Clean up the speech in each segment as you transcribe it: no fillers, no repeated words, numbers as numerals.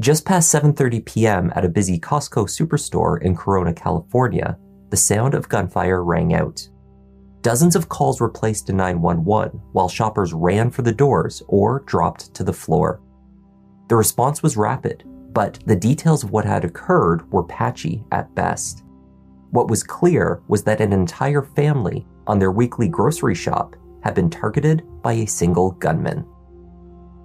Just past 7:30 p.m. at a busy Costco superstore in Corona, California, the sound of gunfire rang out. Dozens of calls were placed to 911 while shoppers ran for the doors or dropped to the floor. The response was rapid, but the details of what had occurred were patchy at best. What was clear was that an entire family on their weekly grocery shop had been targeted by a single gunman.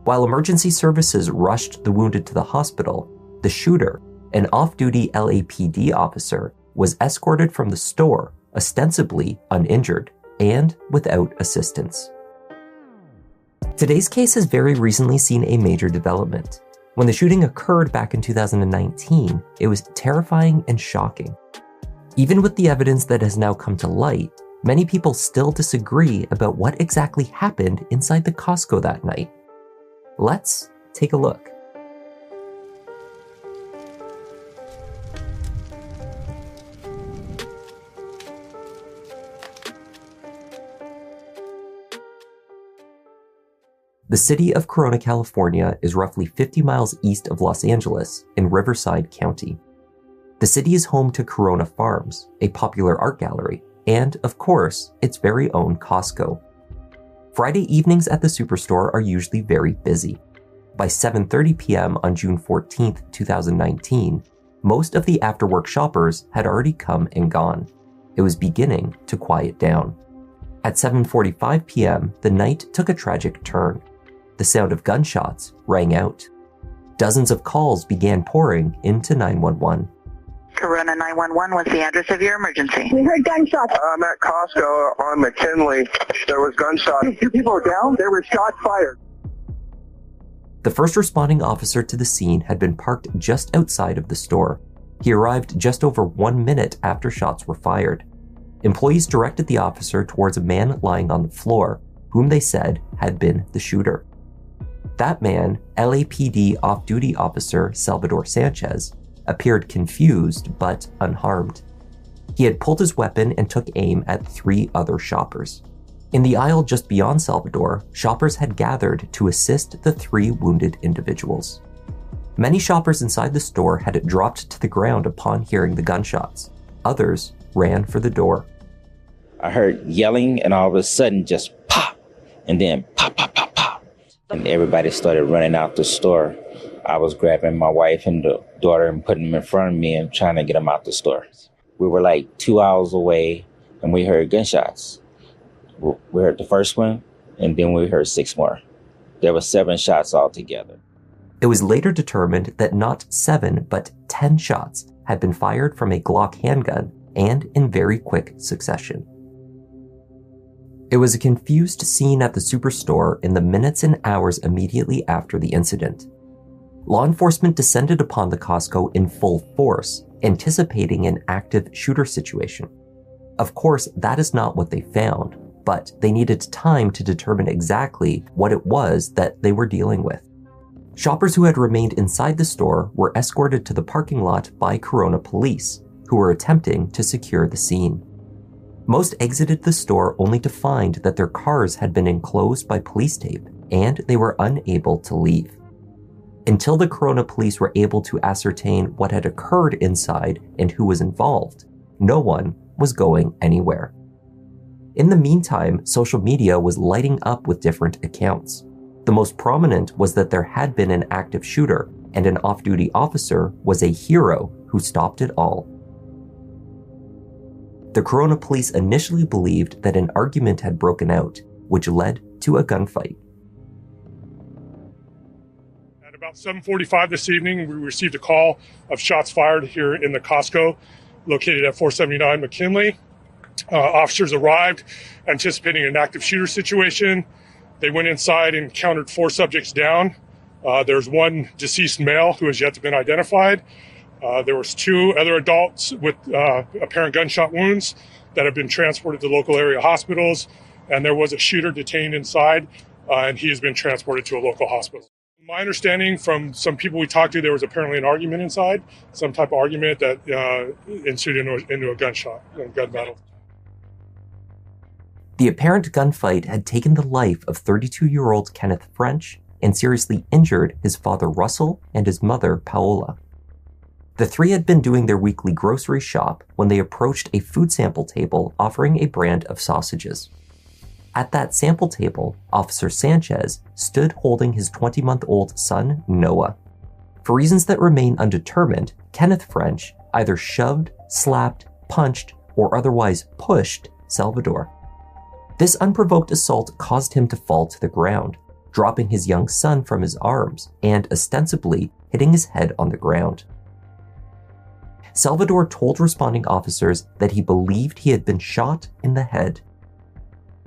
While emergency services rushed the wounded to the hospital, the shooter, an off-duty LAPD officer, was escorted from the store, ostensibly uninjured and without assistance. Today's case has very recently seen a major development. When the shooting occurred back in 2019, it was terrifying and shocking. Even with the evidence that has now come to light, many people still disagree about what exactly happened inside the Costco that night. Let's take a look. The city of Corona, California is roughly 50 miles east of Los Angeles in Riverside County. The city is home to Corona Farms, a popular art gallery, and, of course, its very own Costco. Friday evenings at the superstore are usually very busy. By 7:30 p.m. on June 14, 2019, most of the after-work shoppers had already come and gone. It was beginning to quiet down. At 7:45 p.m., the night took a tragic turn. The sound of gunshots rang out. Dozens of calls began pouring into 911. Corona 911, what's the address of your emergency? We heard gunshots. I'm at Costco on McKinley. There was gunshots. Two people were down. There were shots fired. The first responding officer to the scene had been parked just outside of the store. He arrived just over 1 minute after shots were fired. Employees directed the officer towards a man lying on the floor, whom they said had been the shooter. That man, LAPD off-duty officer Salvador Sanchez, appeared confused but unharmed. He had pulled his weapon and took aim at 3 other shoppers. In the aisle just beyond Salvador, shoppers had gathered to assist the 3 wounded individuals. Many shoppers inside the store had dropped to the ground upon hearing the gunshots. Others ran for the door. I heard yelling, and all of a sudden just pop, and then pop, pop, pop, pop. And everybody started running out the store. I was grabbing my wife and the daughter and putting them in front of me and trying to get them out the store. We were like 2 hours away, and we heard gunshots. We heard the first one, and then we heard 6 more. There were 7 shots altogether. It was later determined that not 7, but 10 shots had been fired from a Glock handgun, and in very quick succession. It was a confused scene at the superstore in the minutes and hours immediately after the incident. Law enforcement descended upon the Costco in full force, anticipating an active shooter situation. Of course, that is not what they found, but they needed time to determine exactly what it was that they were dealing with. Shoppers who had remained inside the store were escorted to the parking lot by Corona police, who were attempting to secure the scene. Most exited the store only to find that their cars had been enclosed by police tape, and they were unable to leave. Until the Corona police were able to ascertain what had occurred inside and who was involved, no one was going anywhere. In the meantime, social media was lighting up with different accounts. The most prominent was that there had been an active shooter, and an off-duty officer was a hero who stopped it all. The Corona police initially believed that an argument had broken out, which led to a gunfight. At about 7:45 this evening, we received a call of shots fired here in the Costco, located at 479 McKinley. Officers arrived, anticipating an active shooter situation. They went inside and counted 4 subjects down. There's 1 deceased male who has yet to be identified. There was 2 other adults with apparent gunshot wounds that have been transported to local area hospitals, and there was a shooter detained inside, and he has been transported to a local hospital. My understanding from some people we talked to, there was apparently an argument inside, some type of argument that ensued into a gun battle. The apparent gunfight had taken the life of 32-year-old Kenneth French, and seriously injured his father Russell and his mother Paola. The three had been doing their weekly grocery shop when they approached a food sample table offering a brand of sausages. At that sample table, Officer Sanchez stood holding his 20-month-old son, Noah. For reasons that remain undetermined, Kenneth French either shoved, slapped, punched, or otherwise pushed Salvador. This unprovoked assault caused him to fall to the ground, dropping his young son from his arms and ostensibly hitting his head on the ground. Salvador told responding officers that he believed he had been shot in the head.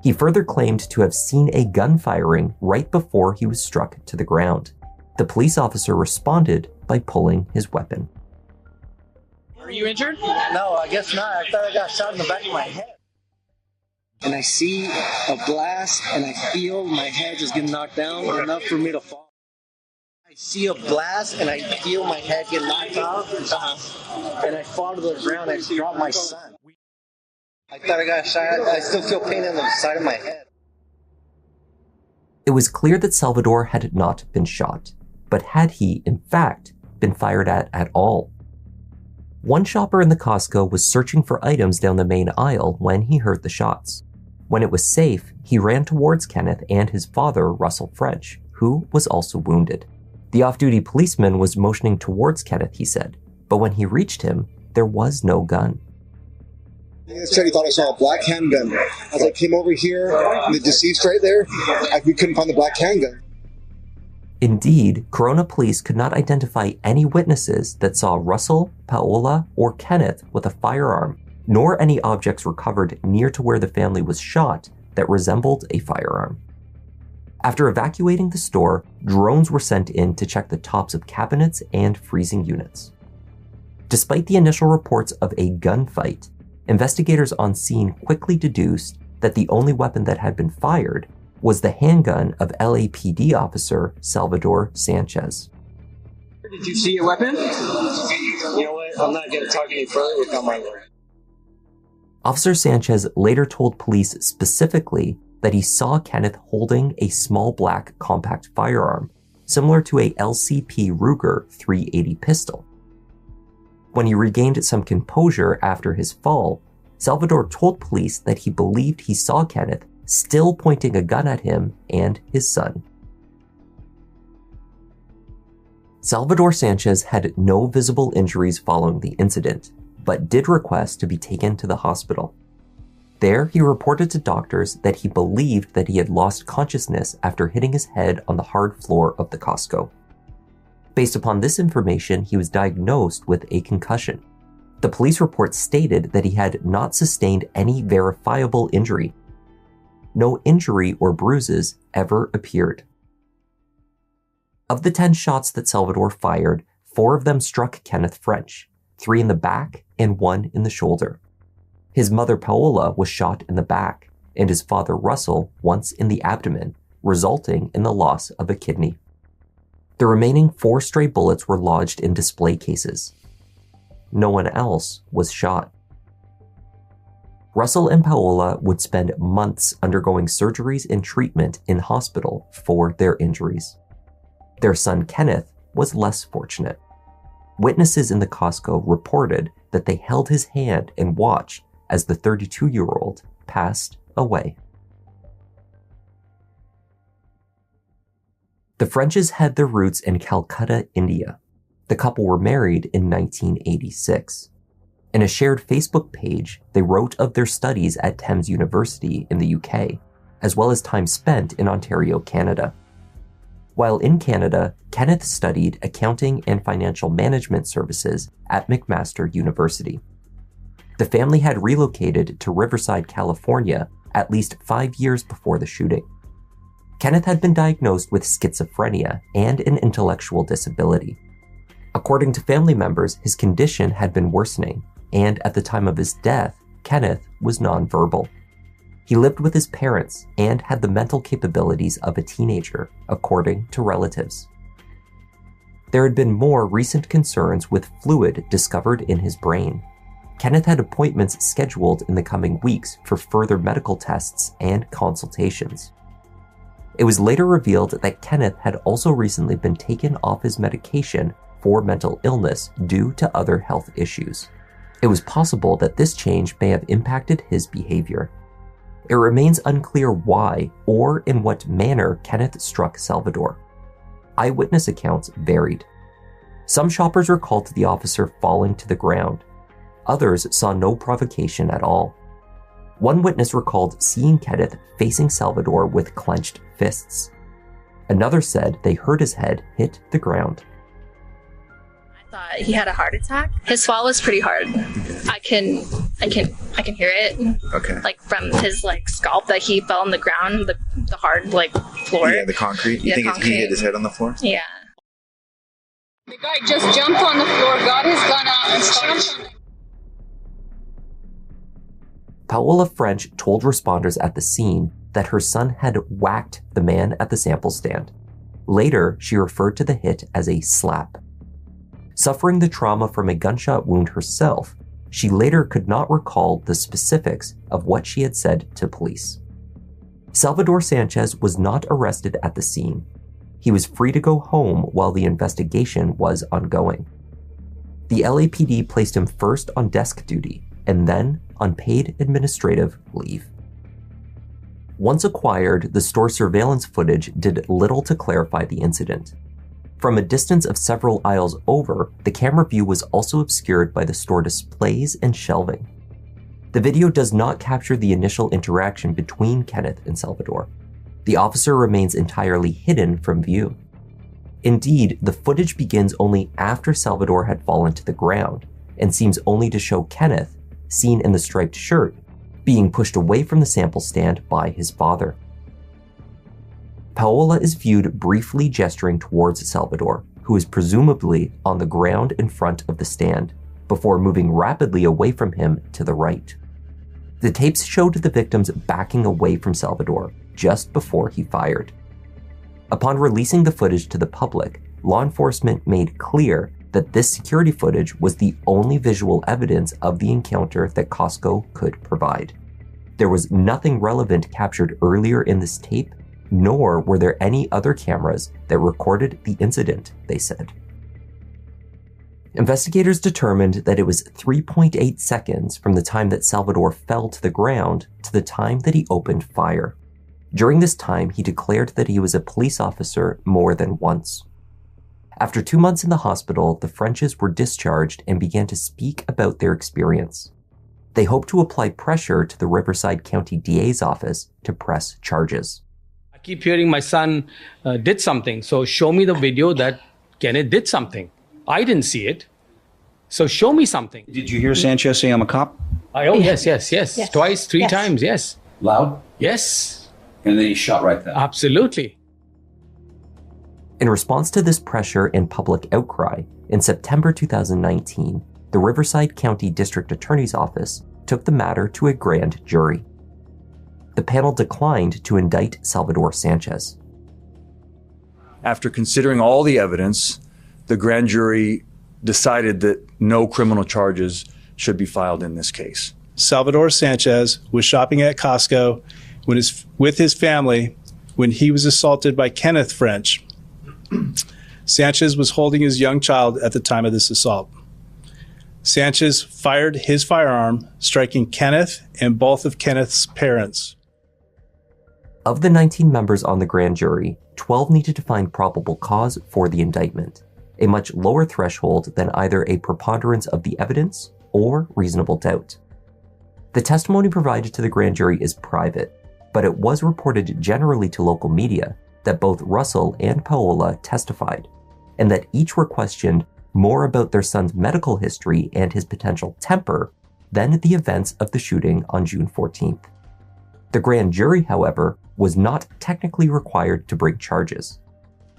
He further claimed to have seen a gun firing right before he was struck to the ground. The police officer responded by pulling his weapon. Are you injured? No, I guess not. I thought I got shot in the back of my head. And I see a blast, and I feel my head just get knocked down enough for me to fall. I see a blast, and I feel my head get knocked off, and I fall to the ground. I drop my son. I thought I got shot. I still feel pain in the side of my head. It was clear that Salvador had not been shot, but had he, in fact, been fired at all? One shopper in the Costco was searching for items down the main aisle when he heard the shots. When it was safe, he ran towards Kenneth and his father, Russell French, who was also wounded. The off-duty policeman was motioning towards Kenneth, he said, but when he reached him, there was no gun. He said he thought I saw a black handgun. As I came over here, and the deceased right there, we couldn't find the black handgun. Indeed, Corona police could not identify any witnesses that saw Russell, Paola, or Kenneth with a firearm, nor any objects recovered near to where the family was shot that resembled a firearm. After evacuating the store, drones were sent in to check the tops of cabinets and freezing units. Despite the initial reports of a gunfight, investigators on scene quickly deduced that the only weapon that had been fired was the handgun of LAPD officer Salvador Sanchez. Did you see a weapon? You know what? I'm not going to talk any further without my word. Officer Sanchez later told police specifically that he saw Kenneth holding a small black compact firearm, similar to a LCP Ruger 380 pistol. When he regained some composure after his fall, Salvador told police that he believed he saw Kenneth still pointing a gun at him and his son. Salvador Sanchez had no visible injuries following the incident, but did request to be taken to the hospital. There, he reported to doctors that he believed that he had lost consciousness after hitting his head on the hard floor of the Costco. Based upon this information, he was diagnosed with a concussion. The police report stated that he had not sustained any verifiable injury. No injury or bruises ever appeared. Of the 10 shots that Salvador fired, 4 of them struck Kenneth French, 3 in the back and 1 in the shoulder. His mother Paola was shot in the back, and his father Russell once in the abdomen, resulting in the loss of a kidney. The remaining 4 stray bullets were lodged in display cases. No one else was shot. Russell and Paola would spend months undergoing surgeries and treatment in hospital for their injuries. Their son Kenneth was less fortunate. Witnesses in the Costco reported that they held his hand and watched as the 32-year-old passed away. The Frenches had their roots in Calcutta, India. The couple were married in 1986. In a shared Facebook page, they wrote of their studies at Thames University in the UK, as well as time spent in Ontario, Canada. While in Canada, Kenneth studied accounting and financial management services at McMaster University. The family had relocated to Riverside, California, at least 5 years before the shooting. Kenneth had been diagnosed with schizophrenia and an intellectual disability. According to family members, his condition had been worsening, and at the time of his death, Kenneth was nonverbal. He lived with his parents and had the mental capabilities of a teenager, according to relatives. There had been more recent concerns with fluid discovered in his brain. Kenneth had appointments scheduled in the coming weeks for further medical tests and consultations. It was later revealed that Kenneth had also recently been taken off his medication for mental illness due to other health issues. It was possible that this change may have impacted his behavior. It remains unclear why or in what manner Kenneth struck Salvador. Eyewitness accounts varied. Some shoppers recalled the officer falling to the ground. Others saw no provocation at all. One witness recalled seeing Kenneth facing Salvador with clenched fists. Another said they heard his head hit the ground. I thought he had a heart attack. His fall was pretty hard. I can hear it. Okay. Like from his scalp that he fell on the ground, the hard floor. Yeah, the concrete. You think he hit his head on the floor? Yeah. The guy just jumped on the floor, got his gun out, and jumped on the... Paola French told responders at the scene that her son had whacked the man at the sample stand. Later, she referred to the hit as a slap. Suffering the trauma from a gunshot wound herself, she later could not recall the specifics of what she had said to police. Salvador Sanchez was not arrested at the scene. He was free to go home while the investigation was ongoing. The LAPD placed him first on desk duty and then on paid administrative leave. Once acquired, the store surveillance footage did little to clarify the incident. From a distance of several aisles over, the camera view was also obscured by the store displays and shelving. The video does not capture the initial interaction between Kenneth and Salvador. The officer remains entirely hidden from view. Indeed, the footage begins only after Salvador had fallen to the ground and seems only to show Kenneth, seen in the striped shirt, being pushed away from the sample stand by his father. Paola is viewed briefly gesturing towards Salvador, who is presumably on the ground in front of the stand, before moving rapidly away from him to the right. The tapes showed the victims backing away from Salvador just before he fired. Upon releasing the footage to the public, law enforcement made clear that this security footage was the only visual evidence of the encounter that Costco could provide. There was nothing relevant captured earlier in this tape, nor were there any other cameras that recorded the incident, they said. Investigators determined that it was 3.8 seconds from the time that Salvador fell to the ground to the time that he opened fire. During this time, he declared that he was a police officer more than once. After 2 months in the hospital, the Frenches were discharged and began to speak about their experience. They hoped to apply pressure to the Riverside County DA's office to press charges. I keep hearing my son did something, so show me the video that Kenneth did something. I didn't see it, so show me something. Did you hear Sanchez say I'm a cop? Yes. Twice, three times, yes. Loud? Yes. And then he shot right there? Absolutely. In response to this pressure and public outcry, in September 2019, the Riverside County District Attorney's Office took the matter to a grand jury. The panel declined to indict Salvador Sanchez. After considering all the evidence, the grand jury decided that no criminal charges should be filed in this case. Salvador Sanchez was shopping at Costco with his family when he was assaulted by Kenneth French. Sanchez was holding his young child at the time of this assault. Sanchez fired his firearm, striking Kenneth and both of Kenneth's parents. Of the 19 members on the grand jury, 12 needed to find probable cause for the indictment, a much lower threshold than either a preponderance of the evidence or reasonable doubt. The testimony provided to the grand jury is private, but it was reported generally to local media that both Russell and Paola testified, and that each were questioned more about their son's medical history and his potential temper than the events of the shooting on June 14th. The grand jury, however, was not technically required to bring charges.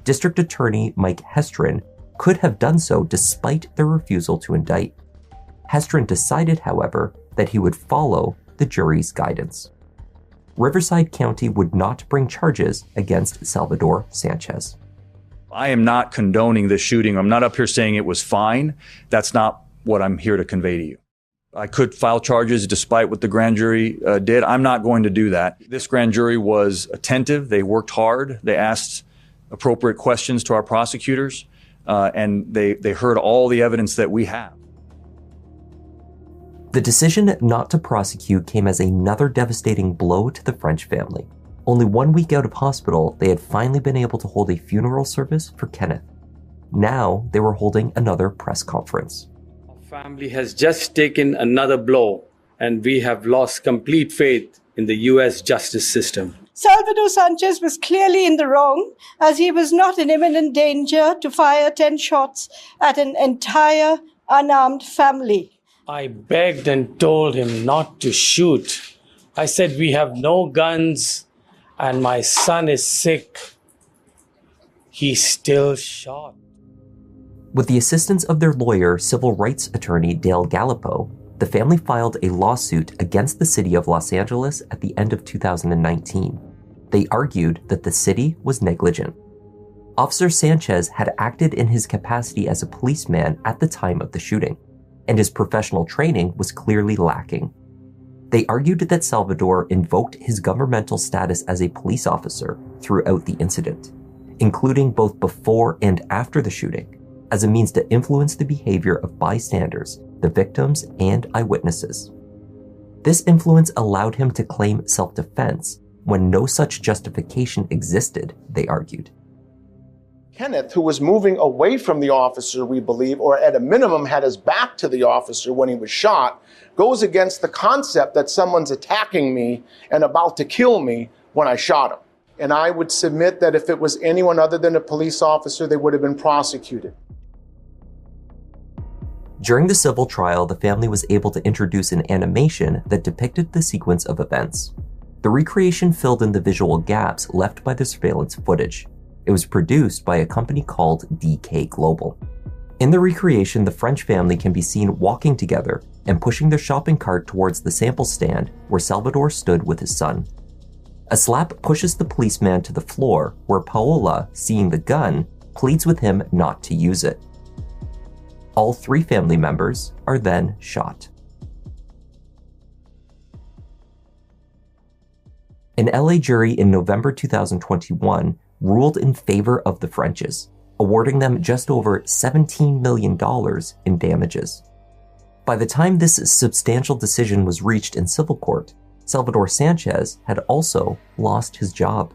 District Attorney Mike Hestrin could have done so despite their refusal to indict. Hestrin decided, however, that he would follow the jury's guidance. Riverside County would not bring charges against Salvador Sanchez. I am not condoning the shooting. I'm not up here saying it was fine. That's not what I'm here to convey to you. I could file charges despite what the grand jury did. I'm not going to do that. This grand jury was attentive. They worked hard. They asked appropriate questions to our prosecutors, and they heard all the evidence that we have. The decision not to prosecute came as another devastating blow to the French family. Only 1 week out of hospital, they had finally been able to hold a funeral service for Kenneth. Now they were holding another press conference. Our family has just taken another blow, and we have lost complete faith in the U.S. justice system. Salvador Sanchez was clearly in the wrong, as he was not in imminent danger to fire 10 shots at an entire unarmed family. I begged and told him not to shoot. I said, we have no guns and my son is sick. He still shot. With the assistance of their lawyer, civil rights attorney Dale Gallipo, the family filed a lawsuit against the city of Los Angeles at the end of 2019. They argued that the city was negligent. Officer Sanchez had acted in his capacity as a policeman at the time of the shooting, and his professional training was clearly lacking. They argued that Salvador invoked his governmental status as a police officer throughout the incident, including both before and after the shooting, as a means to influence the behavior of bystanders, the victims, and eyewitnesses. This influence allowed him to claim self-defense when no such justification existed, they argued. Kenneth, who was moving away from the officer, we believe, or at a minimum had his back to the officer when he was shot, goes against the concept that someone's attacking me and about to kill me when I shot him. And I would submit that if it was anyone other than a police officer, they would have been prosecuted. During the civil trial, the family was able to introduce an animation that depicted the sequence of events. The recreation filled in the visual gaps left by the surveillance footage. It was produced by a company called DK Global. In the recreation, the French family can be seen walking together and pushing their shopping cart towards the sample stand where Salvador stood with his son. A slap pushes the policeman to the floor, where Paola, seeing the gun, pleads with him not to use it. All 3 family members are then shot. An LA jury in November 2021 ruled in favor of the Frenches, awarding them just over $17 million in damages. By the time this substantial decision was reached in civil court, Salvador Sanchez had also lost his job.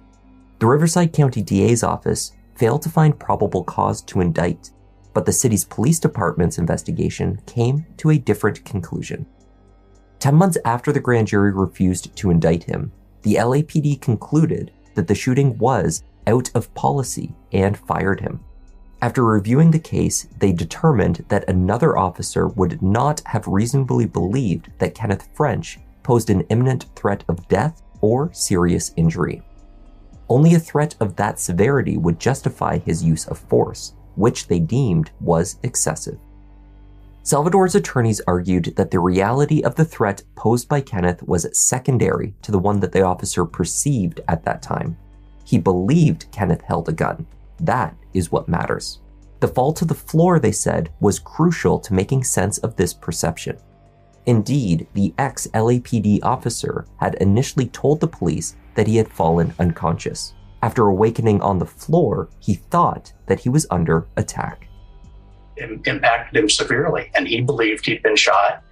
The Riverside County DA's office failed to find probable cause to indict, but the city's police department's investigation came to a different conclusion. 10 months after the grand jury refused to indict him, the LAPD concluded that the shooting was out of policy and fired him. After reviewing the case, they determined that another officer would not have reasonably believed that Kenneth French posed an imminent threat of death or serious injury. Only a threat of that severity would justify his use of force, which they deemed was excessive. Salvador's attorneys argued that the reality of the threat posed by Kenneth was secondary to the one that the officer perceived at that time. He believed Kenneth held a gun. That is what matters. The fall to the floor, they said, was crucial to making sense of this perception. Indeed, the ex-LAPD officer had initially told the police that he had fallen unconscious. After awakening on the floor, he thought that he was under attack. It impacted him severely, and he believed he'd been shot,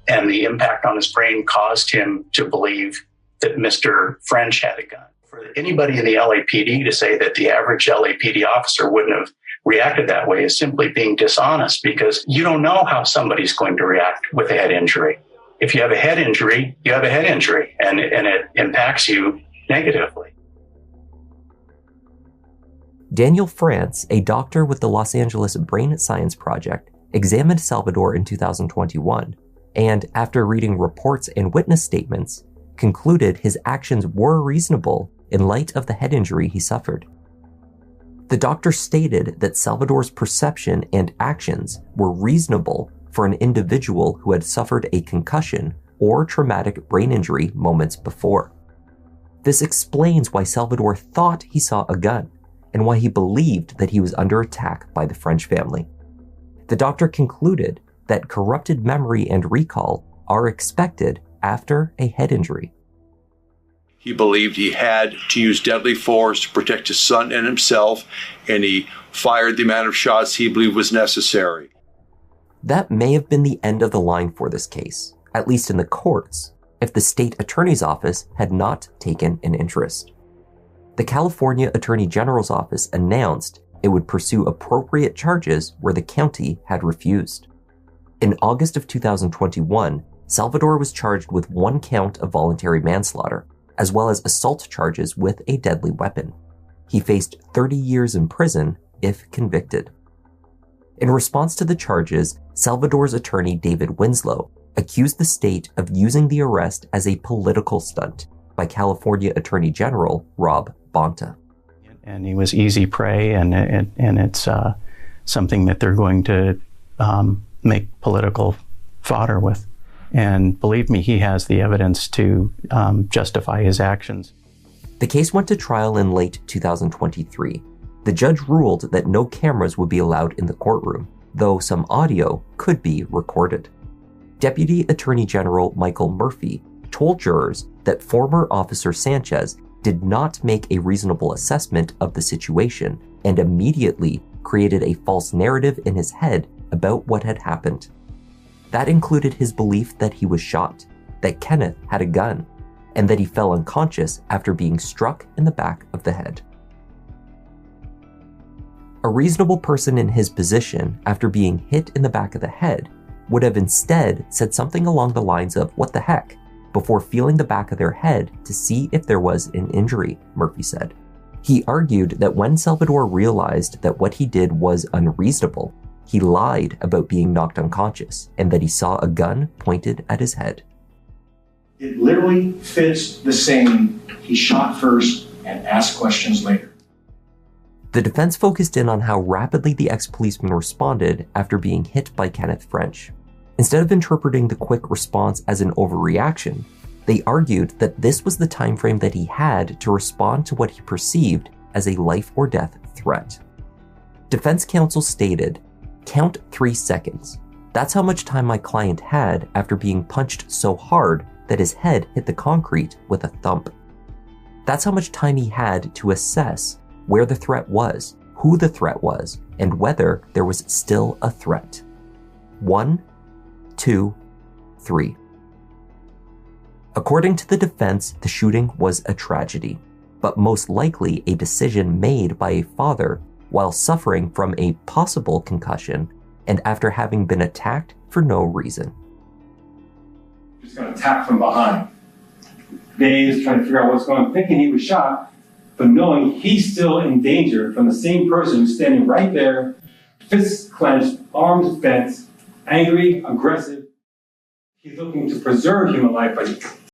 and the impact on his brain caused him to believe that Mr. French had a gun. For anybody in the LAPD to say that the average LAPD officer wouldn't have reacted that way is simply being dishonest, because you don't know how somebody's going to react with a head injury. If you have a head injury, you have a head injury, and it impacts you negatively. Daniel France, a doctor with the Los Angeles Brain Science Project, examined Salvador in 2021, and after reading reports and witness statements, concluded his actions were reasonable in light of the head injury he suffered. The doctor stated that Salvador's perception and actions were reasonable for an individual who had suffered a concussion or traumatic brain injury moments before. This explains why Salvador thought he saw a gun, and why he believed that he was under attack by the French family. The doctor concluded that corrupted memory and recall are expected after a head injury. He believed he had to use deadly force to protect his son and himself, and he fired the amount of shots he believed was necessary. That may have been the end of the line for this case, at least in the courts, if the state attorney's office had not taken an interest. The California Attorney General's office announced it would pursue appropriate charges where the county had refused. In August of 2021, Salvador was charged with 1 count of voluntary manslaughter, as well as assault charges with a deadly weapon. He faced 30 years in prison if convicted. In response to the charges, Salvador's attorney David Winslow accused the state of using the arrest as a political stunt by California Attorney General Rob Bonta. And he was easy prey, and it's something that they're going to make political fodder with. And believe me, he has the evidence to justify his actions. The case went to trial in late 2023. The judge ruled that no cameras would be allowed in the courtroom, though some audio could be recorded. Deputy Attorney General Michael Murphy told jurors that former Officer Sanchez did not make a reasonable assessment of the situation and immediately created a false narrative in his head about what had happened. That included his belief that he was shot, that Kenneth had a gun, and that he fell unconscious after being struck in the back of the head. A reasonable person in his position, after being hit in the back of the head, would have instead said something along the lines of, "What the heck?" before feeling the back of their head to see if there was an injury, Murphy said. He argued that when Salvador realized that what he did was unreasonable, he lied about being knocked unconscious and that he saw a gun pointed at his head. It literally fits the saying, he shot first and asked questions later. The defense focused in on how rapidly the ex-policeman responded after being hit by Kenneth French. Instead of interpreting the quick response as an overreaction, they argued that this was the time frame that he had to respond to what he perceived as a life or death threat. Defense counsel stated, "Count 3 seconds. That's how much time my client had after being punched so hard that his head hit the concrete with a thump. That's how much time he had to assess where the threat was, who the threat was, and whether there was still a threat. 1, 2, 3. According to the defense, the shooting was a tragedy, but most likely a decision made by a father while suffering from a possible concussion and after having been attacked for no reason. Just got attacked from behind. Days trying to figure out what's going on, thinking he was shot, but knowing he's still in danger from the same person who's standing right there, fists clenched, arms bent, angry, aggressive. He's looking to preserve human life, but